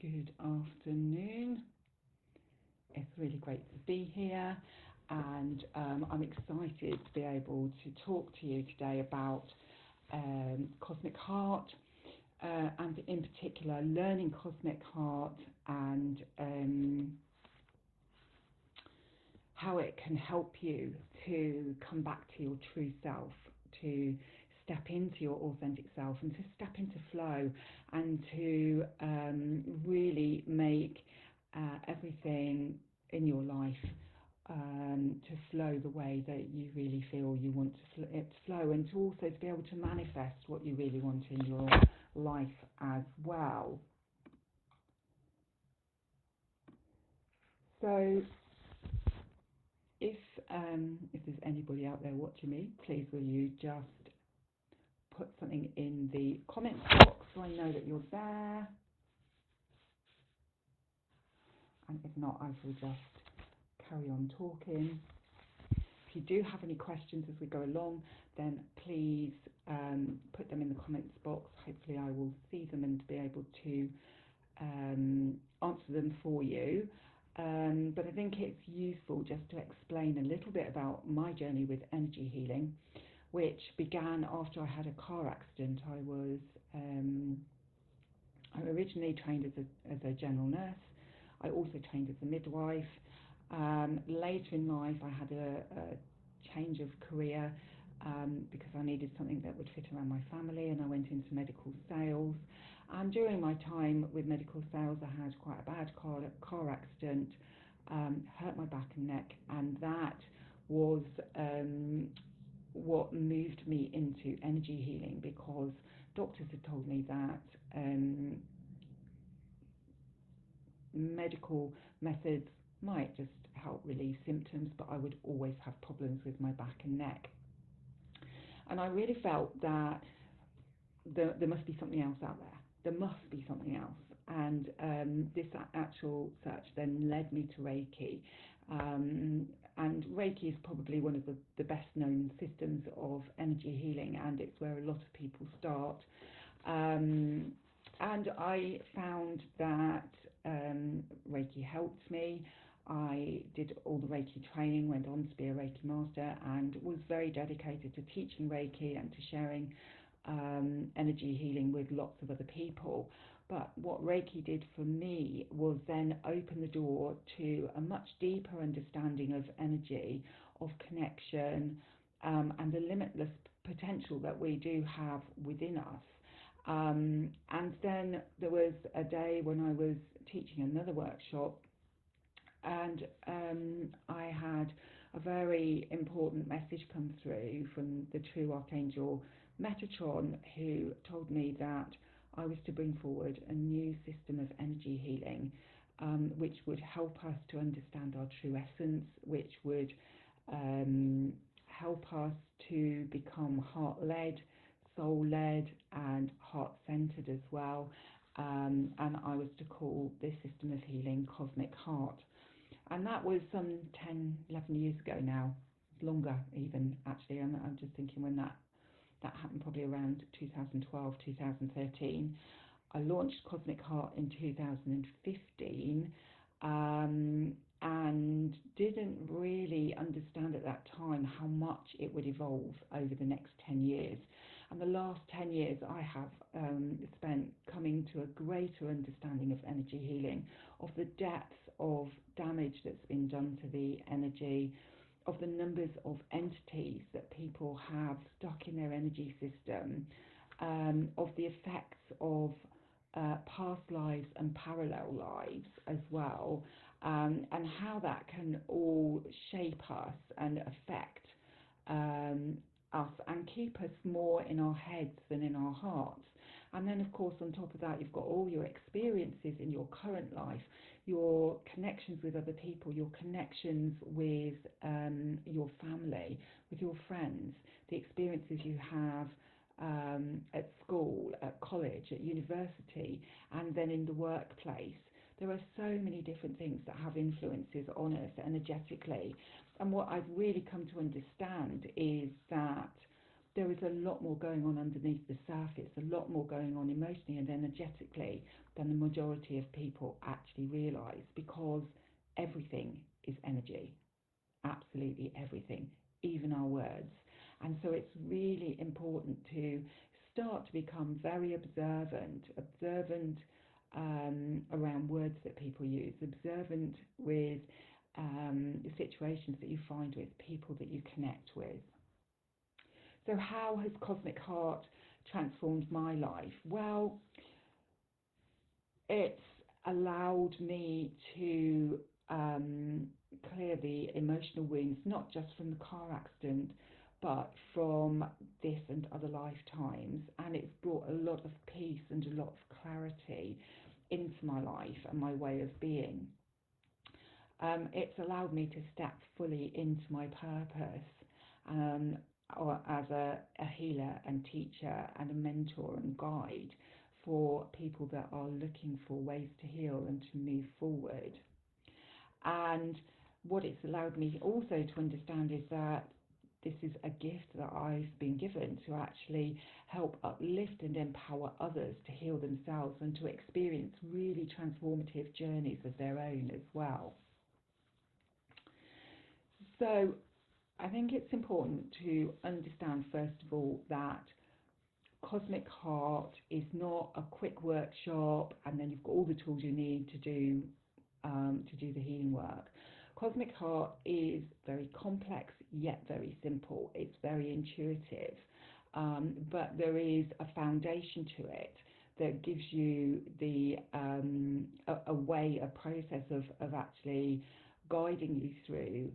Good afternoon. It's really great to be here, and I'm excited to be able to talk to you today about Cosmic Heart, and in particular learning Cosmic Heart and how it can help you to come back to your true self, to step into your authentic self and to step into flow and to really make everything in your life to flow the way that you really feel you want it to flow, and to also to be able to manifest what you really want in your life as well. So if there's anybody out there watching me, please will you just put something in the comments box so I know that you're there. And if not, I will just carry on talking. If you do have any questions as we go along, then please put them in the comments box. Hopefully I will see them and be able to answer them for you. But I think it's useful just to explain a little bit about my journey with energy healing, which began after I had a car accident. I originally trained as a general nurse. I also trained as a midwife. Later in life, I had a change of career because I needed something that would fit around my family, and I went into medical sales. And during my time with medical sales, I had quite a bad car accident, hurt my back and neck, and that was what moved me into energy healing, because doctors had told me that medical methods might just help relieve symptoms, but I would always have problems with my back and neck. And I really felt that there must be something else out there. There must be something else. And this actual search then led me to Reiki. And Reiki is probably one of the best known systems of energy healing, and it's where a lot of people start. And I found that Reiki helped me. I did all the Reiki training, went on to be a Reiki master, and was very dedicated to teaching Reiki and to sharing energy healing with lots of other people. But what Reiki did for me was then open the door to a much deeper understanding of energy, of connection, and the limitless potential that we do have within us. And then there was a day when I was teaching another workshop, and I had a very important message come through from the true Archangel Metatron, who told me that I was to bring forward a new system of energy healing, which would help us to understand our true essence, which would help us to become heart-led, soul-led, and heart-centered as well. And I was to call this system of healing Cosmic Heart. And that was some 10, 11 years ago now, longer even, actually. I'm just thinking when that happened, probably around 2012, 2013. I launched Cosmic Heart in 2015, and didn't really understand at that time how much it would evolve over the next 10 years. And the last 10 years I have spent coming to a greater understanding of energy healing, of the depth of damage that's been done to the energy, of the numbers of entities that people have stuck in their energy system, of the effects of past lives and parallel lives as well, and how that can all shape us and affect us and keep us more in our heads than in our hearts. And then, of course, on top of that, you've got all your experiences in your current life, your connections with other people, your connections with your family, with your friends, the experiences you have at school, at college, at university, and then in the workplace. There are so many different things that have influences on us energetically. And what I've really come to understand is that there is a lot more going on underneath the surface, a lot more going on emotionally and energetically than the majority of people actually realise, because everything is energy, absolutely everything, even our words. And so it's really important to start to become very observant around words that people use, observant with the situations that you find with people that you connect with. So how has Cosmic Heart transformed my life? Well, it's allowed me to clear the emotional wounds, not just from the car accident, but from this and other lifetimes. And it's brought a lot of peace and a lot of clarity into my life and my way of being. It's allowed me to step fully into my purpose, um, or as a healer and teacher and a mentor and guide for people that are looking for ways to heal and to move forward. And what it's allowed me also to understand is that this is a gift that I've been given to actually help uplift and empower others to heal themselves and to experience really transformative journeys of their own as well. So I think it's important to understand, first of all, that Cosmic Heart is not a quick workshop and then you've got all the tools you need to do the healing work. Cosmic Heart is very complex yet very simple. It's very intuitive, but there is a foundation to it that gives you a way, a process of actually guiding you through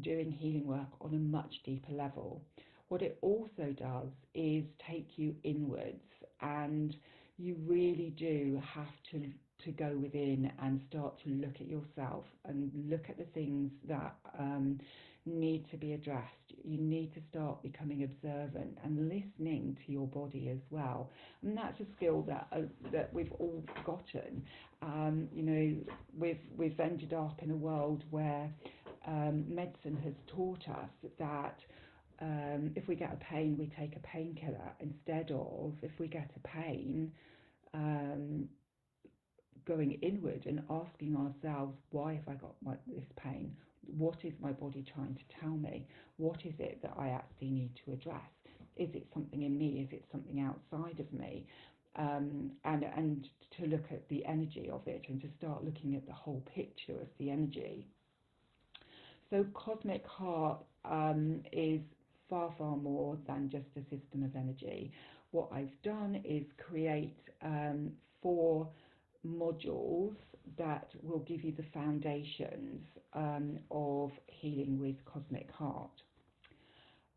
doing healing work on a much deeper level. What it also does is take you inwards, and you really do have to go within and start to look at yourself and look at the things that need to be addressed. You need to start becoming observant and listening to your body as well. And that's a skill that we've all forgotten. We've ended up in a world where medicine has taught us that if we get a pain, we take a painkiller, instead of, if we get a pain, going inward and asking ourselves, why have I got this pain? What is my body trying to tell me? What is it that I actually need to address? Is it something in me? Is it something outside of me? And to look at the energy of it and to start looking at the whole picture of the energy. So Cosmic Heart is far, far more than just a system of energy. What I've done is create 4 modules that will give you the foundations of healing with Cosmic Heart.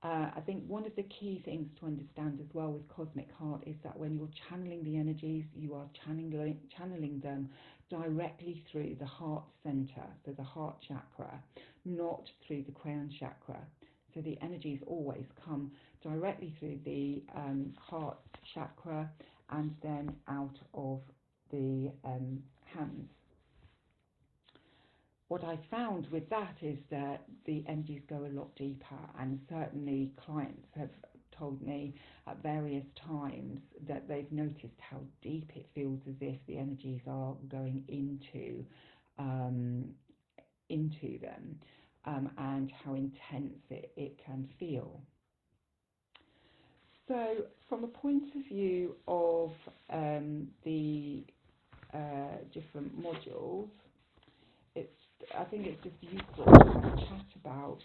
I think one of the key things to understand as well with Cosmic Heart is that when you're channeling the energies, you are channeling them directly through the heart center, so the heart chakra, not through the crown chakra. So the energies always come directly through the heart chakra and then out of the hands. What I found with that is that the energies go a lot deeper, and certainly clients have told me at various times that they've noticed how deep it feels, as if the energies are going into them, and how intense it can feel. So from a point of view of the different modules, I think it's just useful to have a chat about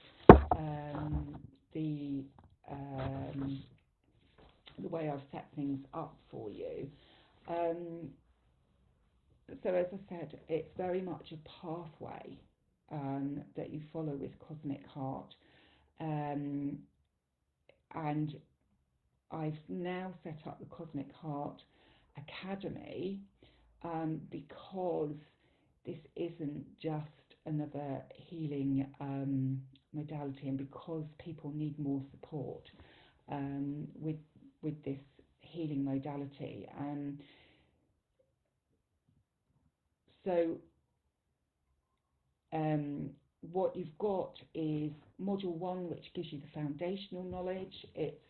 the way I've set things up for you. So as I said, it's very much a pathway that you follow with Cosmic Heart, and I've now set up the Cosmic Heart Academy because this isn't just another healing modality, and because people need more support with this healing modality. So what you've got is module 1, which gives you the foundational knowledge. It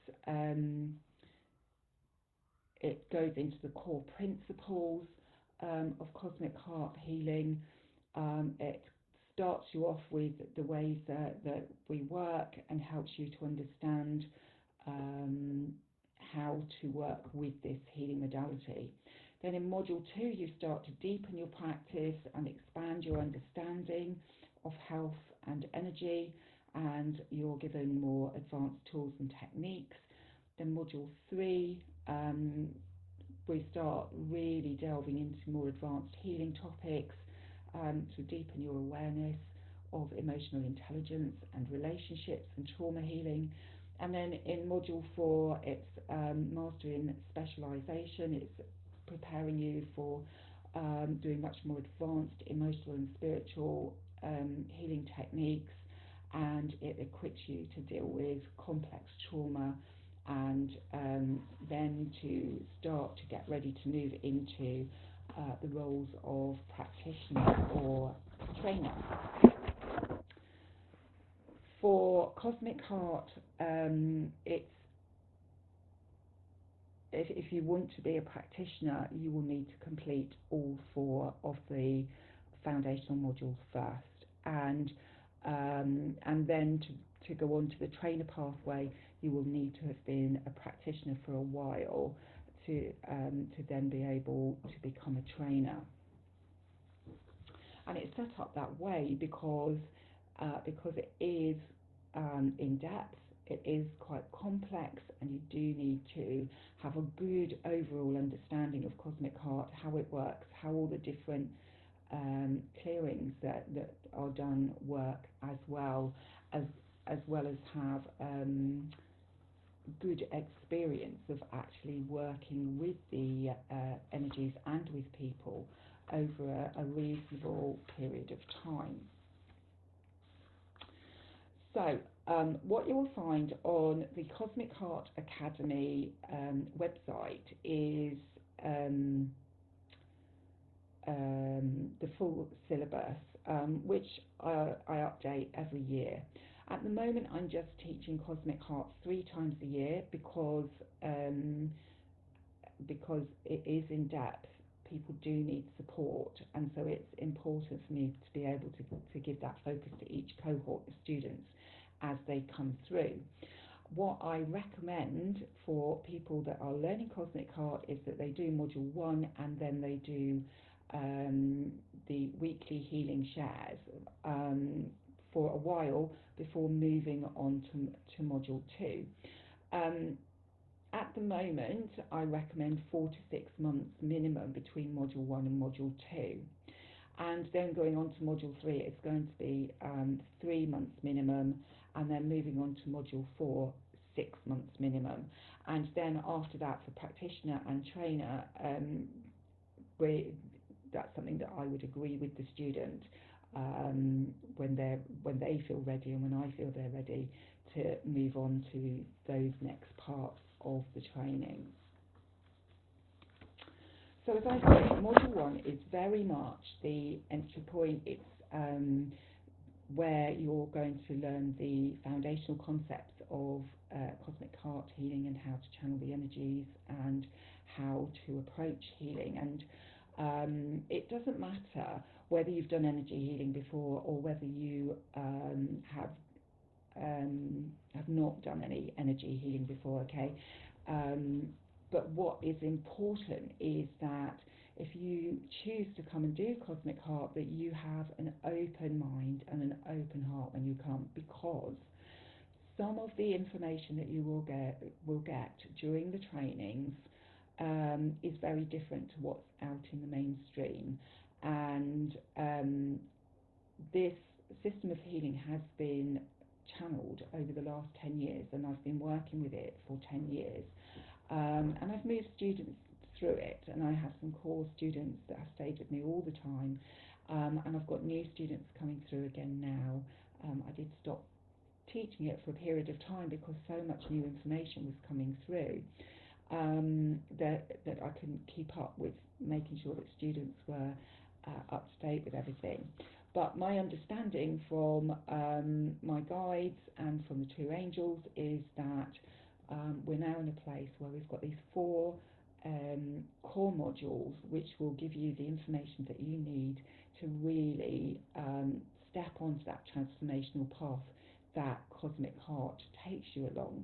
goes into the core principles of cosmic heart healing. It starts you off with the ways that we work and helps you to understand how to work with this healing modality. Then in module 2, you start to deepen your practice and expand your understanding of health and energy, and you're given more advanced tools and techniques. Then module 3, we start really delving into more advanced healing topics to deepen your awareness of emotional intelligence and relationships and trauma healing. And then in module 4, it's mastering specialization. It's preparing you for doing much more advanced emotional and spiritual healing techniques, and it equips you to deal with complex trauma, and then to start to get ready to move into the roles of practitioner or trainer. For Cosmic Heart, it's if you want to be a practitioner, you will need to complete all 4 of the foundational modules first, and then to go on to the trainer pathway, you will need to have been a practitioner for a while to then be able to become a trainer. And it's set up that way because it is in depth. It is quite complex, and you do need to have a good overall understanding of Cosmic Heart, how it works, how all the different clearings that are done work, as well as have good experience of actually working with the energies and with people over a reasonable period of time. So what you will find on the Cosmic Heart Academy website is the full syllabus, which I update every year. At the moment, I'm just teaching Cosmic Heart 3 times a year because it is in depth. People do need support, and so it's important for me to be able to give that focus to each cohort of students as they come through. What I recommend for people that are learning Cosmic Heart is that they do module 1 and then they do the weekly healing shares for a while before moving on to module 2. At the moment, I recommend 4 to 6 months minimum between module 1 and module 2. And then going on to module 3, it's going to be 3 months minimum, and then moving on to module 4, 6 months minimum. And then after that, for practitioner and trainer, that's something that I would agree with the student when they feel ready and when I feel they're ready to move on to those next parts of the training. So as I say, module 1 is very much the entry point. It's where you're going to learn the foundational concepts of Cosmic Heart healing and how to channel the energies and how to approach healing. And it doesn't matter whether you've done energy healing before or whether you have not done any energy healing before, okay? But what is important is that if you choose to come and do Cosmic Heart, that you have an open mind and an open heart when you come, because some of the information that you will get during the trainings is very different to what's out in the mainstream. And this system of healing has been channeled over the last 10 years, and I've been working with it for 10 years. And I've moved students through it, and I have some core students that have stayed with me all the time, and I've got new students coming through again now. I did stop teaching it for a period of time because so much new information was coming through that I couldn't keep up with making sure that students were up to date with everything. But my understanding from my guides and from the true angels is that we're now in a place where we've got these four core modules which will give you the information that you need to really step onto that transformational path that Cosmic Heart takes you along.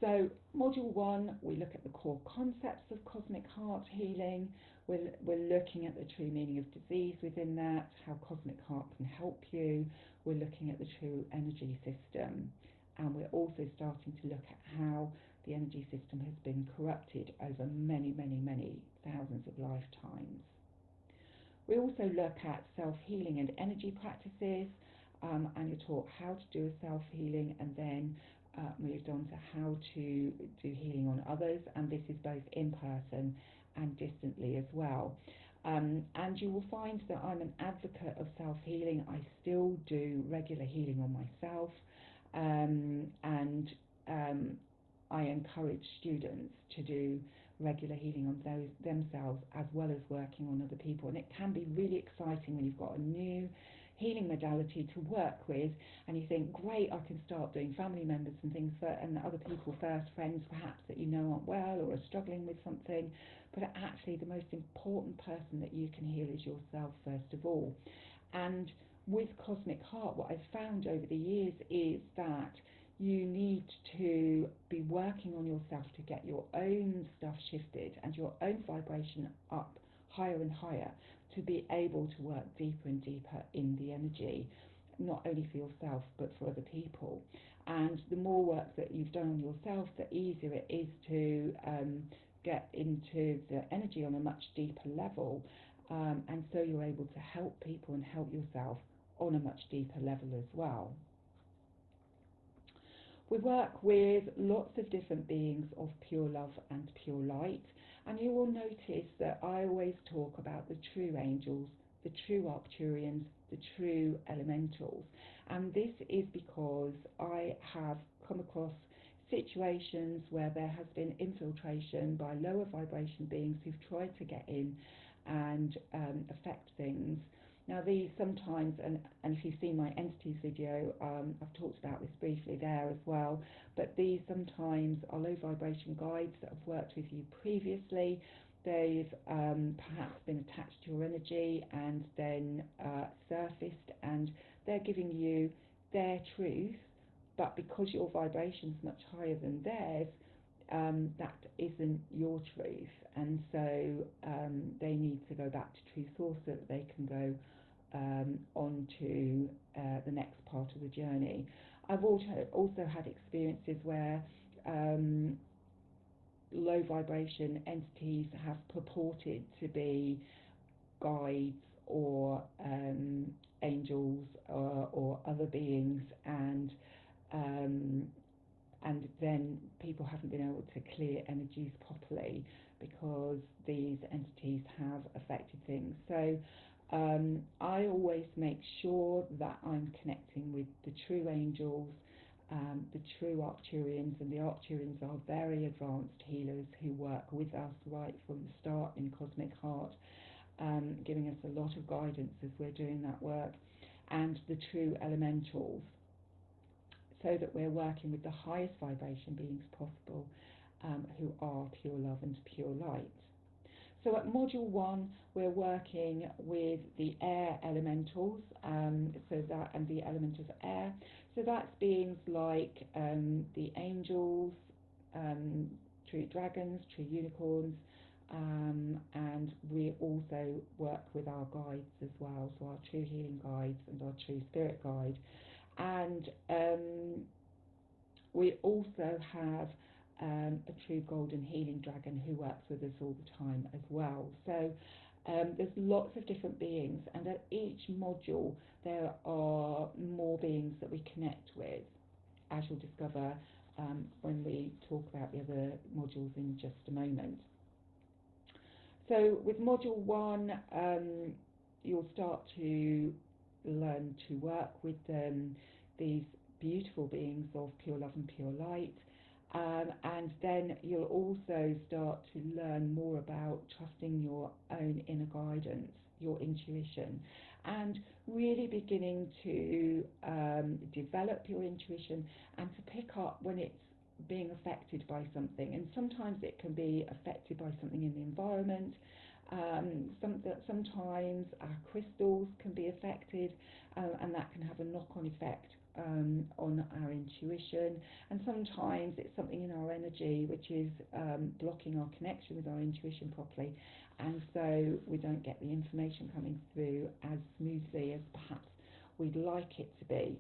So module 1, we look at the core concepts of Cosmic Heart healing. We're looking at the true meaning of disease within that, how Cosmic Heart can help you. We're looking at the true energy system. And we're also starting to look at how the energy system has been corrupted over many, many, many thousands of lifetimes. We also look at self-healing and energy practices, and you're taught how to do a self-healing, and then moved on to how to do healing on others, and this is both in person and distantly as well. And you will find that I'm an advocate of self-healing. I still do regular healing on myself, and I encourage students to do regular healing on themselves as well as working on other people. And it can be really exciting when you've got a new healing modality to work with and you think, great, I can start doing family members and things and other people first, friends perhaps that you know aren't well or are struggling with something. But actually the most important person that you can heal is yourself first of all. And with Cosmic Heart, what I've found over the years is that you need to be working on yourself to get your own stuff shifted and your own vibration up higher and higher to be able to work deeper and deeper in the energy, not only for yourself but for other people. And the more work that you've done on yourself, the easier it is to get into the energy on a much deeper level, and so you're able to help people and help yourself on a much deeper level as well. We work with lots of different beings of pure love and pure light, and you will notice that I always talk about the true angels, the true Arcturians, the true elementals, and this is because I have come across situations where there has been infiltration by lower vibration beings who've tried to get in and affect things. Now these sometimes, and if you've seen my entities video, I've talked about this briefly there as well, but these sometimes are low vibration guides that have worked with you previously. They've perhaps been attached to your energy and then surfaced, and they're giving you their truth, but because your vibration is much higher than theirs, that isn't your truth, and so they need to go back to true source so that they can go on to the next part of the journey. I've also had experiences where low vibration entities have purported to be guides or angels or other beings, and then people haven't been able to clear energies properly because these entities have affected things. So I always make sure that I'm connecting with the true angels, the true Arcturians, and the Arcturians are very advanced healers who work with us right from the start in Cosmic Heart, giving us a lot of guidance as we're doing that work, and the true elementals, so that we're working with the highest vibration beings possible, who are pure love and pure light. So at module 1, we're working with the air elementals, and the element of air. So that's beings like the angels, true dragons, true unicorns, and we also work with our guides as well, so our true healing guides and our true spirit guide. And we also have a true golden healing dragon who works with us all the time as well. So there's lots of different beings, and at each module there are more beings that we connect with, as you'll discover when we talk about the other modules in just a moment. So with module 1, you'll start to learn to work with these beautiful beings of pure love and pure light, and then you'll also start to learn more about trusting your own inner guidance, your intuition, and really beginning to develop your intuition and to pick up when it's being affected by something. And sometimes it can be affected by something in the environment. Sometimes our crystals can be affected, and that can have a knock-on effect on our intuition. And sometimes it's something in our energy which is blocking our connection with our intuition properly, and so we don't get the information coming through as smoothly as perhaps we'd like it to be.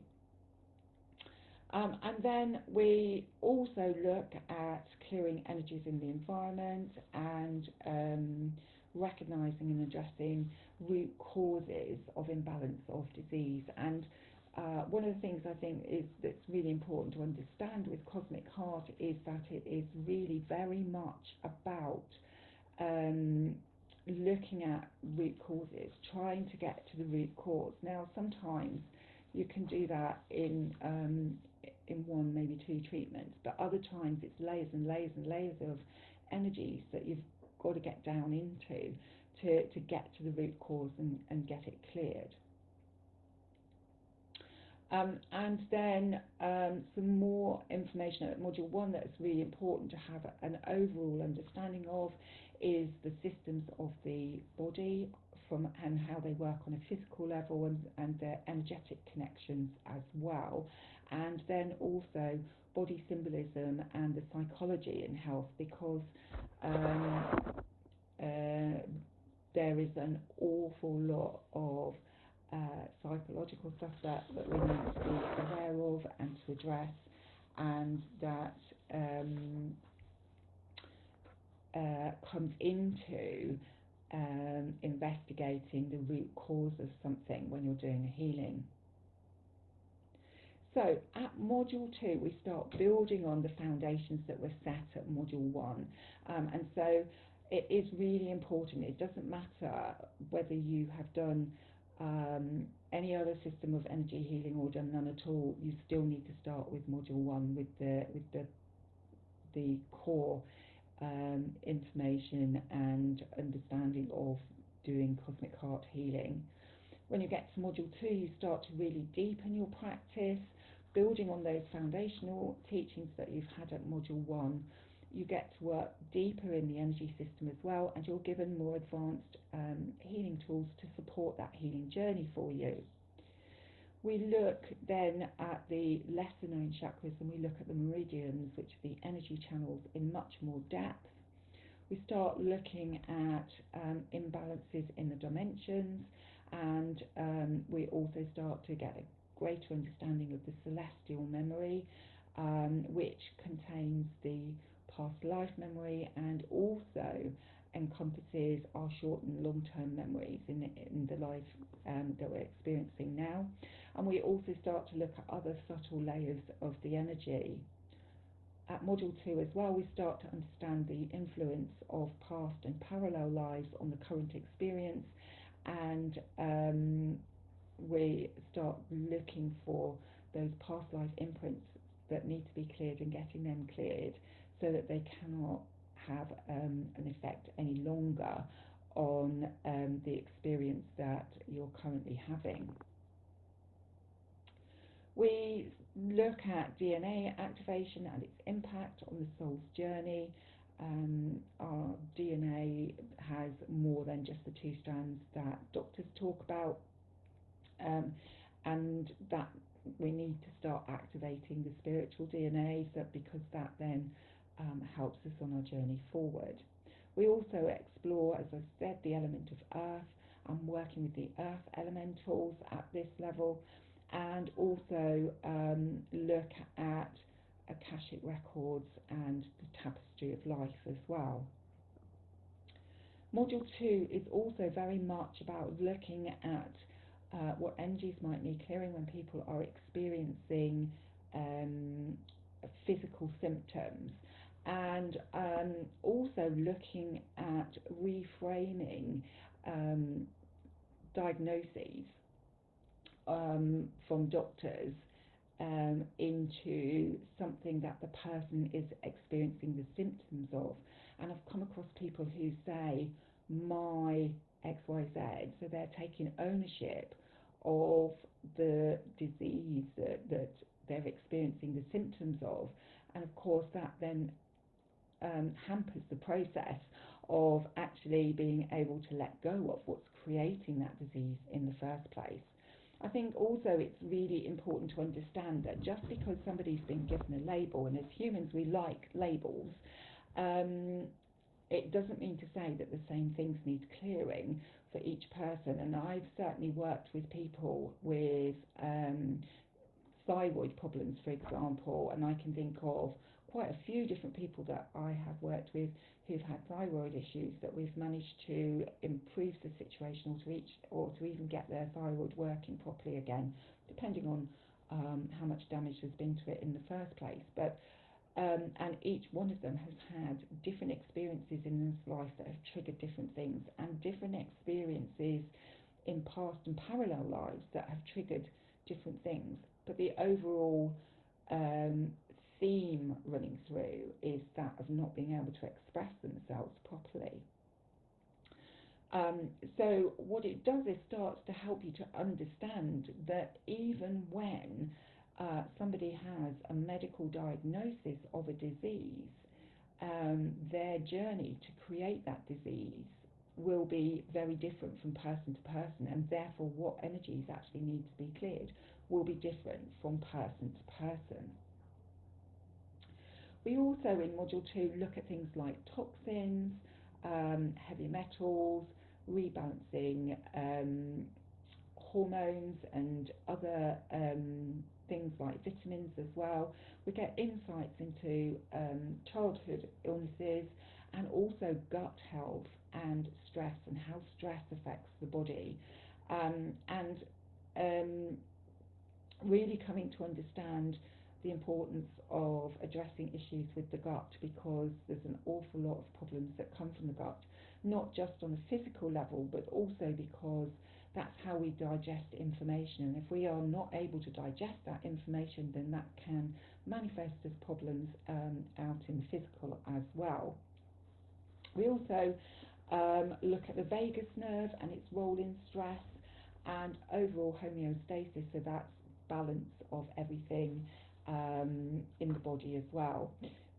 And then we also look at clearing energies in the environment and recognising and addressing root causes of imbalance of disease. And one of the things I think that's really important to understand with Cosmic Heart is that it is really very much about looking at root causes, trying to get to the root cause. Now, sometimes you can do that in one, maybe two treatments, but other times it's layers and layers and layers of energies that you've got to get down into to get to the root cause and get it cleared. And then some more information at Module 1 that's really important to have an overall understanding of is the systems of the body and how they work on a physical level, and their energetic connections as well. And then also body symbolism and the psychology in health, because there is an awful lot of psychological stuff that we need to be aware of and to address, and that comes into investigating the root cause of something when you're doing a healing. So at Module 2 we start building on the foundations that were set at Module 1, and so it is really important. It doesn't matter whether you have done any other system of energy healing or done none at all. You still need to start with Module 1 with the core information and understanding of doing Cosmic Heart healing. When you get to Module 2, you start to really deepen your practice, building on those foundational teachings that you've had at Module 1. You get to work deeper in the energy system as well, and you're given more advanced healing tools to support that healing journey for you. We look then at the lesser known chakras, and we look at the meridians, which are the energy channels, in much more depth. We start looking at imbalances in the dimensions, and we also start to get a greater understanding of the celestial memory, which contains the past life memory and also encompasses our short and long-term memories in the life that we're experiencing now. And we also start to look at other subtle layers of the energy. At Module 2 as well, we start to understand the influence of past and parallel lives on the current experience, and we start looking for those past life imprints that need to be cleared and getting them cleared so that they cannot have an effect any longer on the experience that you're currently having. We look at DNA activation and its impact on the soul's journey. Our DNA has more than just the two strands that doctors talk about, and that we need to start activating the spiritual DNA, because that then helps us on our journey forward. We also explore, as I've said, the element of earth. I'm working with the earth elementals at this level, and also look at Akashic records and the tapestry of life as well. Module 2 is also very much about looking at what energies might need clearing when people are experiencing physical symptoms, and also looking at reframing diagnoses from doctors into something that the person is experiencing the symptoms of. And I've come across people who say, my XYZ. So they're taking ownership of the disease that they're experiencing the symptoms of. And of course, that then hampers the process of actually being able to let go of what's creating that disease in the first place. I think also it's really important to understand that just because somebody's been given a label, and as humans we like labels, it doesn't mean to say that the same things need clearing for each person. And I've certainly worked with people with thyroid problems, for example, and I can think of quite a few different people that I have worked with who've had thyroid issues that we've managed to improve the situation or to even get their thyroid working properly again, depending on how much damage has been to it in the first place. But and each one of them has had different experiences in this life that have triggered different things, and different experiences in past and parallel lives that have triggered different things. But the overall theme running through is that of not being able to express themselves properly. So what it does is starts to help you to understand that even when somebody has a medical diagnosis of a disease, their journey to create that disease will be very different from person to person, and therefore what energies actually need to be cleared will be different from person to person. We also in Module 2 look at things like toxins, heavy metals, rebalancing hormones and other things like vitamins as well. We get insights into childhood illnesses and also gut health and stress and how stress affects the body. And really coming to understand the importance of addressing issues with the gut, because there's an awful lot of problems that come from the gut, not just on a physical level, but also because that's how we digest information. And if we are not able to digest that information, then that can manifest as problems out in the physical as well. We also look at the vagus nerve and its role in stress and overall homeostasis, so that's balance of everything in the body as well.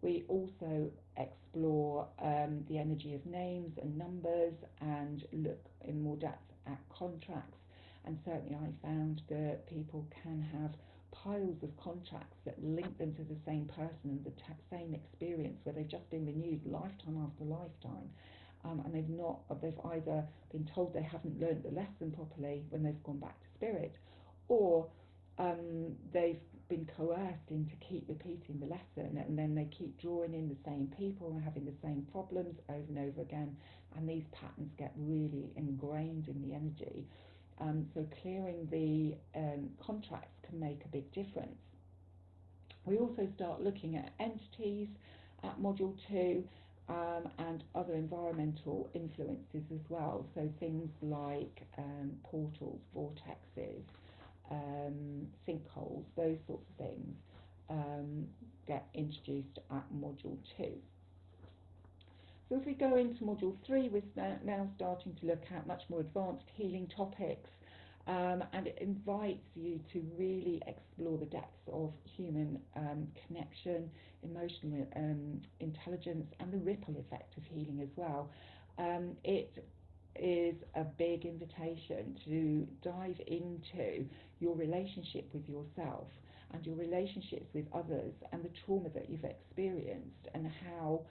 We also explore the energy of names and numbers and look in more depth at contracts, and certainly I found that people can have piles of contracts that link them to the same person and the same experience where they've just been renewed lifetime after lifetime, and they've either been told they haven't learnt the lesson properly when they've gone back to spirit, or they've been coerced into keep repeating the lesson, and then they keep drawing in the same people and having the same problems over and over again, and these patterns get really ingrained in the energy. So clearing the contracts can make a big difference. We also start looking at entities at Module 2 and other environmental influences as well, so things like portals, vortexes, sinkholes, those sorts of things get introduced at Module 2. So if we go into Module 3, we're now starting to look at much more advanced healing topics, and it invites you to really explore the depths of human connection, emotional intelligence, and the ripple effect of healing as well. It is a big invitation to dive into your relationship with yourself and your relationships with others and the trauma that you've experienced, and how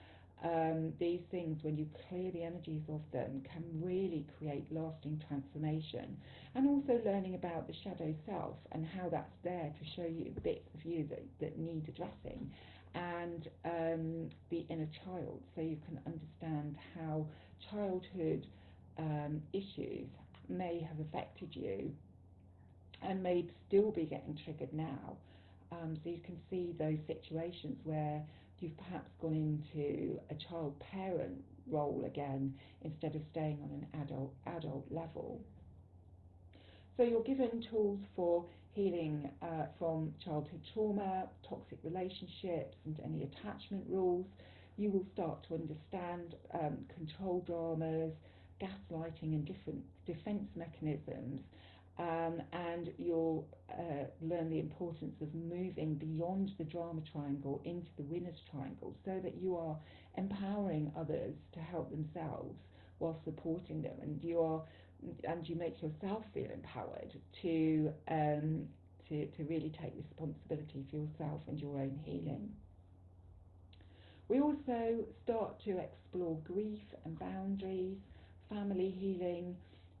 these things, when you clear the energies of them, can really create lasting transformation. And also learning about the shadow self and how that's there to show you bits of you that need addressing, and the inner child, so you can understand how childhood issues may have affected you and may still be getting triggered now. So you can see those situations where you've perhaps gone into a child-parent role again instead of staying on an adult level. So you're given tools for healing from childhood trauma, toxic relationships, and any attachment rules. You will start to understand control dramas, gaslighting and different defense mechanisms, and you'll learn the importance of moving beyond the drama triangle into the winner's triangle, so that you are empowering others to help themselves while supporting them, and you make yourself feel empowered to really take responsibility for yourself and your own healing. We also start to explore grief and boundaries, family healing,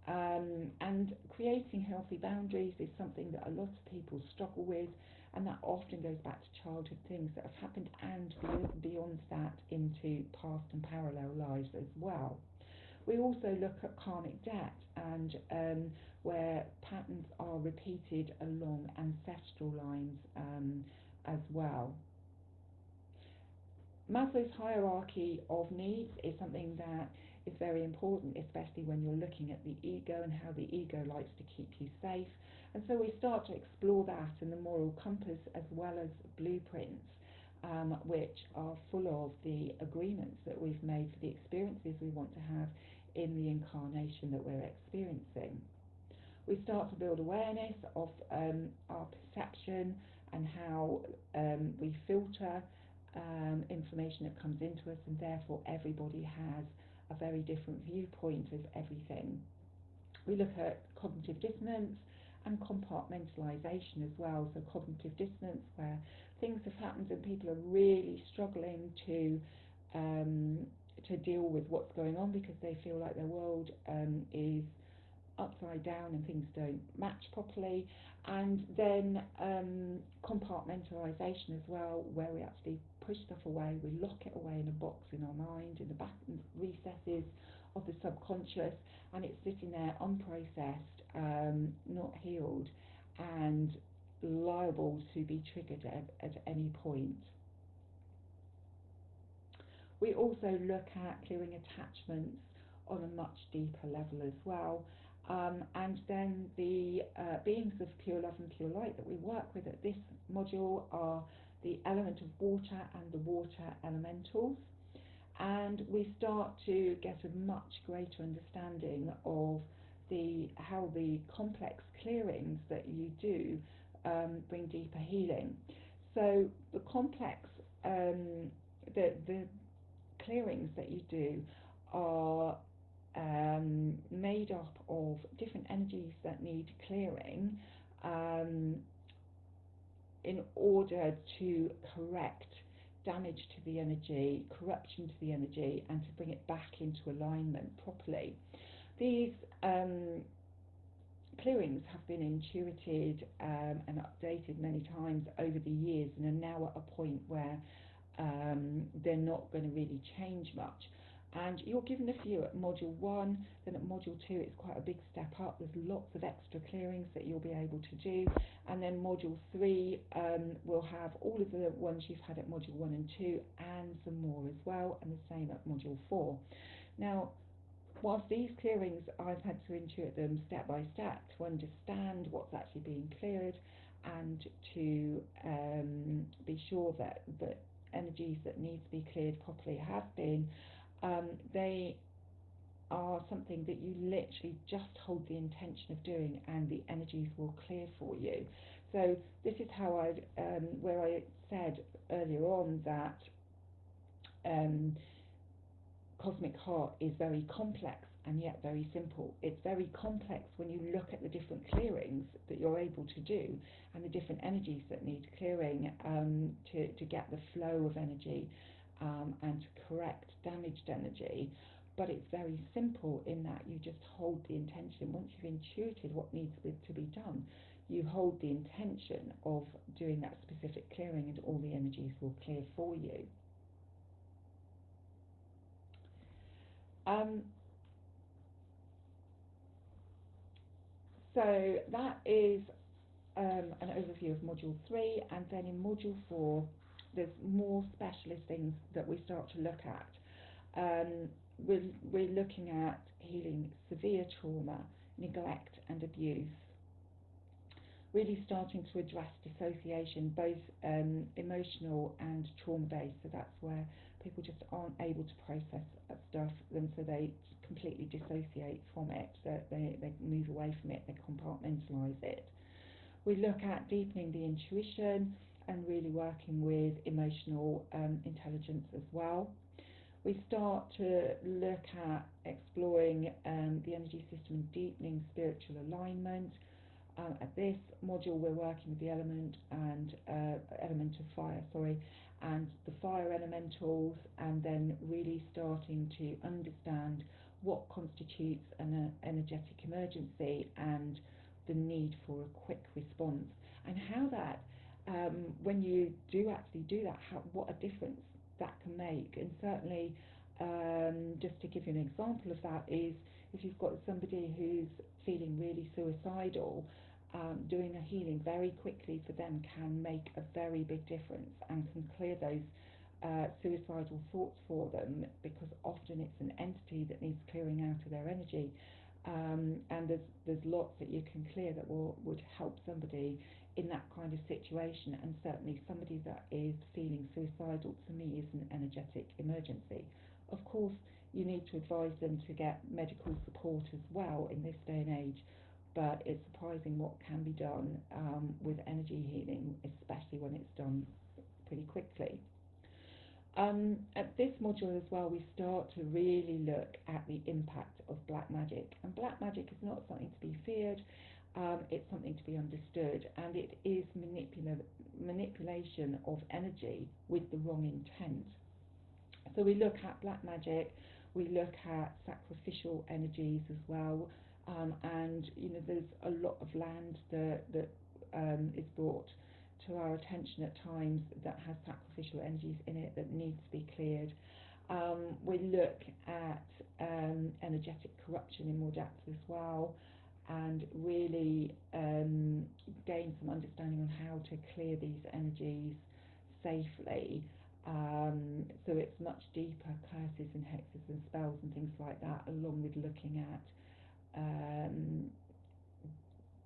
and creating healthy boundaries is something that a lot of people struggle with, and that often goes back to childhood things that have happened, and beyond that into past and parallel lives as well. We also look at karmic debt, and where patterns are repeated along ancestral lines as well. Maslow's hierarchy of needs is something that is very important, especially when you're looking at the ego and how the ego likes to keep you safe. And so we start to explore that and the moral compass, as well as blueprints, which are full of the agreements that we've made for the experiences we want to have in the incarnation that we're experiencing. We start to build awareness of our perception and how we filter information that comes into us, and therefore everybody has a very different viewpoint of everything. We look at cognitive dissonance and compartmentalization as well. So cognitive dissonance, where things have happened and people are really struggling to deal with what's going on, because they feel like their world is upside down and things don't match properly. And then compartmentalization as well, where we actually push stuff away, we lock it away in a box in our mind, in the back recesses of the subconscious, and it's sitting there unprocessed, not healed, and liable to be triggered at any point. We also look at clearing attachments on a much deeper level as well. And then the beings of pure love and pure light that we work with at this module are the element of water and the water elementals. And we start to get a much greater understanding of how the complex clearings that you do bring deeper healing. So the complex, the clearings that you do are made up of different energies that need clearing in order to correct damage to the energy, corruption to the energy, and to bring it back into alignment properly. These clearings have been intuited and updated many times over the years, and are now at a point where they're not going to really change much. And you're given a few at Module 1, then at Module 2 it's quite a big step up. There's lots of extra clearings that you'll be able to do. And then Module 3 will have all of the ones you've had at Module 1 and 2 and some more as well, and the same at Module 4. Now, whilst these clearings, I've had to intuit them step by step to understand what's actually being cleared, and to be sure that the energies that need to be cleared properly have been. They are something that you literally just hold the intention of doing, and the energies will clear for you. So this is how where I said earlier on that Cosmic Heart is very complex and yet very simple. It's very complex when you look at the different clearings that you're able to do, and the different energies that need clearing to get the flow of energy and to correct damaged energy. But it's very simple in that you just hold the intention. Once you've intuited what needs to be done, you hold the intention of doing that specific clearing, and all the energies will clear for you. So that is an overview of Module 3, and then in Module 4 there's more specialist things that we start to look at. We're looking at healing severe trauma, neglect and abuse. really starting to address dissociation, both emotional and trauma-based. So that's where people just aren't able to process stuff, and so they completely dissociate from it. So they move away from it, they compartmentalise it. We look at deepening the intuition and really working with emotional intelligence as well. We start to look at exploring the energy system and deepening spiritual alignment. At this module, we're working with the element of fire, and the fire elementals, and then really starting to understand what constitutes an energetic emergency and the need for a quick response, and how that, when you do actually do that, what a difference that can make. And certainly, just to give you an example of that, is if you've got somebody who's feeling really suicidal, doing a healing very quickly for them can make a very big difference and can clear those suicidal thoughts for them, because often it's an entity that needs clearing out of their energy. And there's lots that you can clear that would help somebody in that kind of situation, and certainly somebody that is feeling suicidal, to me, is an energetic emergency. Of course, you need to advise them to get medical support as well in this day and age, but it's surprising what can be done with energy healing, especially when it's done pretty quickly. At this module as well, we start to really look at the impact of black magic. And black magic is not something to be feared, it's something to be understood, and it is manipulation of energy with the wrong intent. So we look at black magic, we look at sacrificial energies as well, and there's a lot of land that is brought to our attention at times that has sacrificial energies in it that needs to be cleared. We look at energetic corruption in more depth as well, and really gain some understanding on how to clear these energies safely. So it's much deeper, curses and hexes and spells and things like that, along with looking at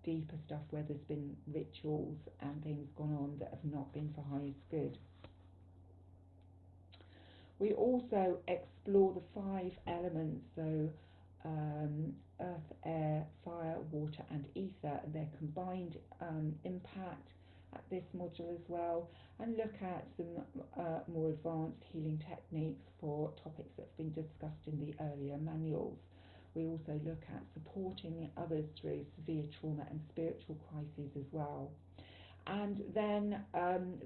deeper stuff where there's been rituals and things gone on that have not been for highest good. We also explore the 5 elements, so earth, air, fire, water and ether, and their combined impact at this module as well, and look at some more advanced healing techniques for topics that have been discussed in the earlier manuals. We also look at supporting others through severe trauma and spiritual crises as well. And then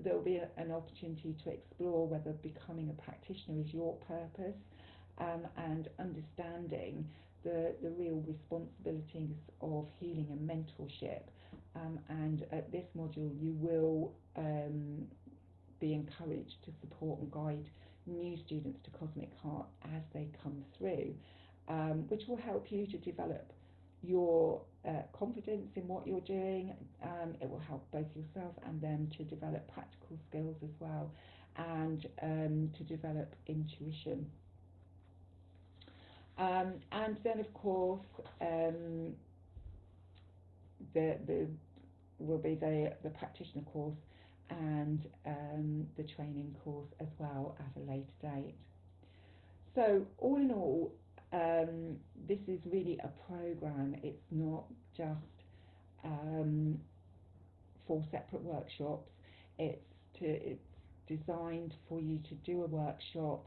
there will be an opportunity to explore whether becoming a practitioner is your purpose, and understanding the real responsibilities of healing and mentorship. And at this module, you will be encouraged to support and guide new students to Cosmic Heart as they come through, which will help you to develop your confidence in what you're doing. It will help both yourself and them to develop practical skills as well, and to develop intuition. And then, of course, the will be the practitioner course and the training course as well at a later date. So all in all, this is really a program. It's not just 4 separate workshops. It's designed for you to do a workshop,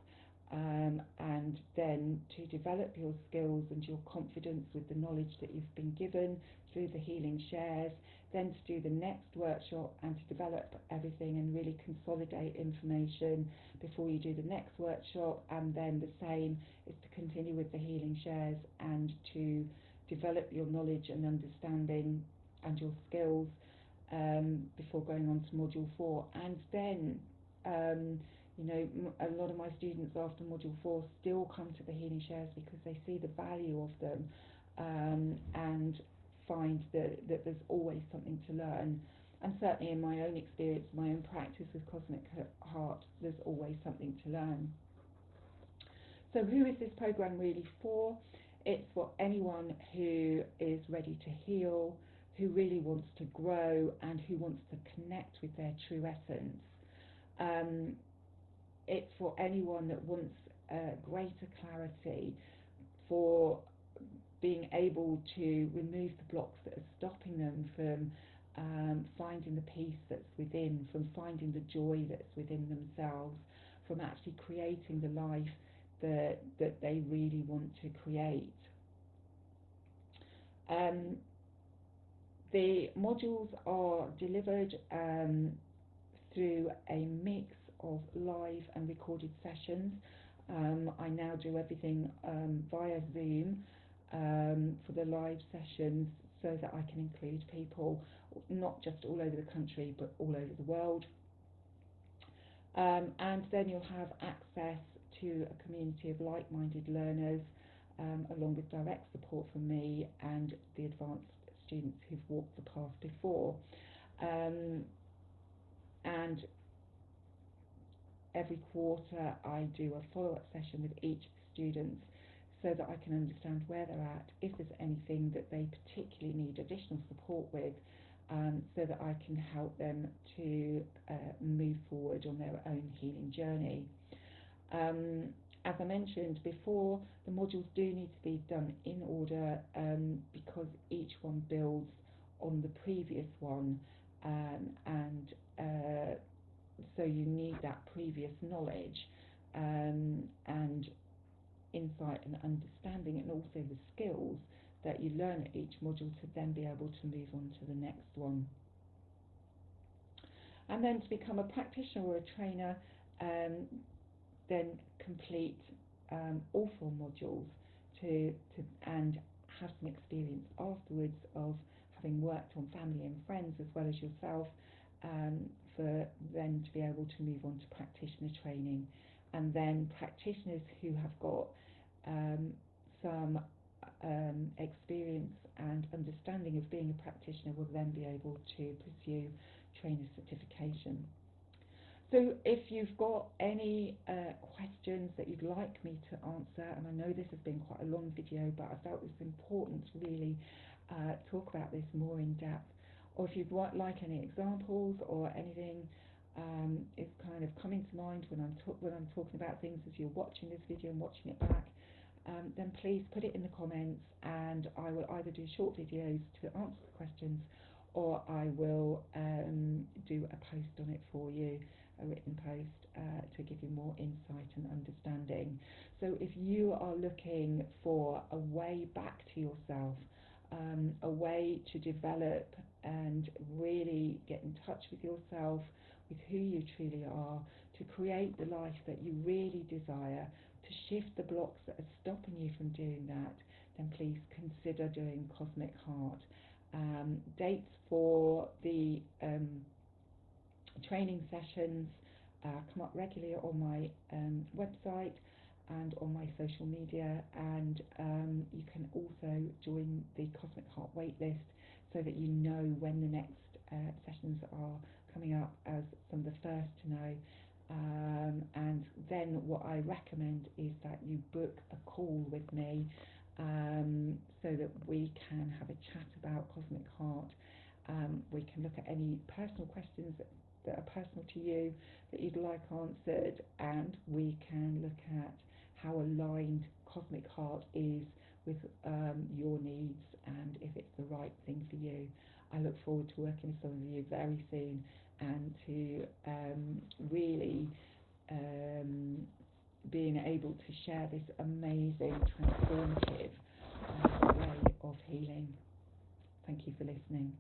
and then to develop your skills and your confidence with the knowledge that you've been given through the healing shares, then to do the next workshop and to develop everything and really consolidate information before you do the next workshop, and then the same is to continue with the healing shares and to develop your knowledge and understanding and your skills before going on to module 4. And then a lot of my students after module 4 still come to the healing shares because they see the value of them, and find that there's always something to learn. And certainly in my own experience, my own practice with Cosmic Heart, there's always something to learn. So who is this program really for? It's for anyone who is ready to heal, who really wants to grow and who wants to connect with their true essence. It's for anyone that wants greater clarity, for being able to remove the blocks that are stopping them from finding the peace that's within, from finding the joy that's within themselves, from actually creating the life that they really want to create. The modules are delivered through a mix of live and recorded sessions. I now do everything via Zoom for the live sessions, so that I can include people not just all over the country but all over the world. And then you'll have access to a community of like-minded learners, along with direct support from me and the advanced students who've walked the path before. And every quarter I do a follow-up session with each of the students, so that I can understand where they're at, if there's anything that they particularly need additional support with, so that I can help them to move forward on their own healing journey. As I mentioned before, the modules do need to be done in order, because each one builds on the previous one, and so you need that previous knowledge and insight and understanding, and also the skills that you learn at each module to then be able to move on to the next one. And then to become a practitioner or a trainer, then complete all 4 modules and have some experience afterwards of having worked on family and friends as well as yourself, for then to be able to move on to practitioner training. And then practitioners who have got some experience and understanding of being a practitioner will then be able to pursue trainer certification. So if you've got any questions that you'd like me to answer, and I know this has been quite a long video, but I felt it was important to really talk about this more in depth, or if you'd like any examples or anything is kind of coming to mind when I'm talking about things as you're watching this video and watching it back, then please put it in the comments, and I will either do short videos to answer the questions, or I will do a post on it for you, a written post, to give you more insight and understanding. So if you are looking for a way back to yourself, a way to develop and really get in touch with yourself, with who you truly are, to create the life that you really desire, to shift the blocks that are stopping you from doing that, then please consider doing Cosmic Heart. Dates for the training sessions come up regularly on my website and on my social media, and you can also join the Cosmic Heart waitlist, so that you know when the next sessions are coming up as some of the first to know. And then what I recommend is that you book a call with me, so that we can have a chat about Cosmic Heart. We can look at any personal questions that are personal to you that you'd like answered, and we can look at how aligned Cosmic Heart is with your needs, and if it's the right thing for you. I look forward to working with some of you very soon, and to really being able to share this amazing, transformative way of healing. Thank you for listening.